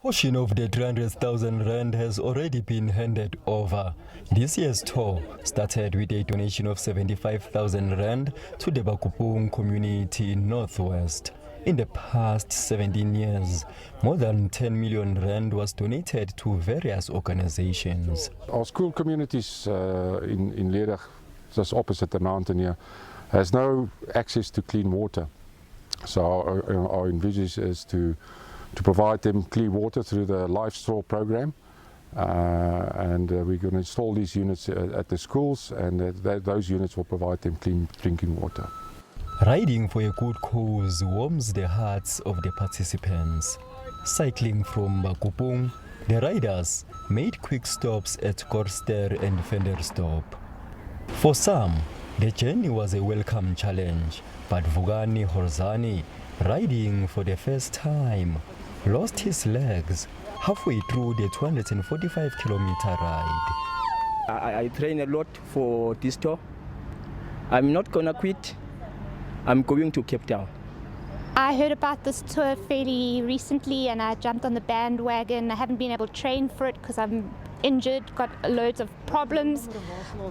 Portion of the 300,000 rand has already been handed over. This year's tour started with a donation of 75,000 rand to the Bakupung community in Northwest. In the past 17 years, more than 10 million rand was donated to various organizations. Our school communities in Lereg, just opposite the mountain here, has no access to clean water. So our envisage is to provide them clean water through the Life Straw program, and we're going to install these units at the schools, and those units will provide them clean drinking water. Riding for a good cause warms the hearts of the participants. Cycling from Bakupung, the riders made quick stops at Korster and Ventersdorp. For some, the journey was a welcome challenge, but Vugani Horzani, riding for the first time, lost his legs halfway through the 245-kilometer ride. I train a lot for this tour. I'm not gonna quit. I'm going to Cape Town. I heard about this tour fairly recently and I jumped on the bandwagon. I haven't been able to train for it because I'm injured, got loads of problems,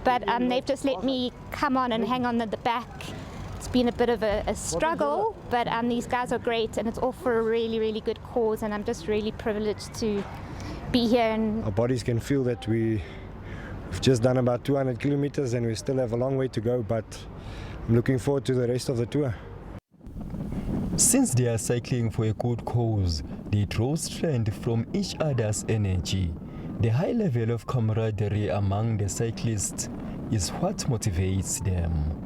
but they've just let me come on and hang on at the back. It's been a bit of a struggle, but these guys are great and it's all for a really, really good cause, and I'm just really privileged to be here. And our bodies can feel that we've just done about 200 kilometers and we still have a long way to go, but I'm looking forward to the rest of the tour. Since they are cycling for a good cause, they draw strength from each other's energy. The high level of camaraderie among the cyclists is what motivates them.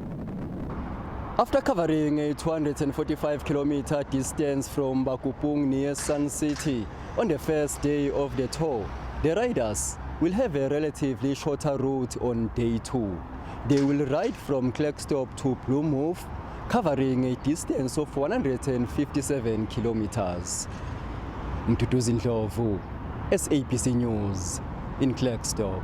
After covering a 245-kilometer distance from Bakupung near Sun City on the first day of the tour, the riders will have a relatively shorter route on day 2. They will ride from Klerksdorp to Bloemhof, covering a distance of 157 kilometers. Mtutuzi Ndlovu, SABC News in Klerksdorp.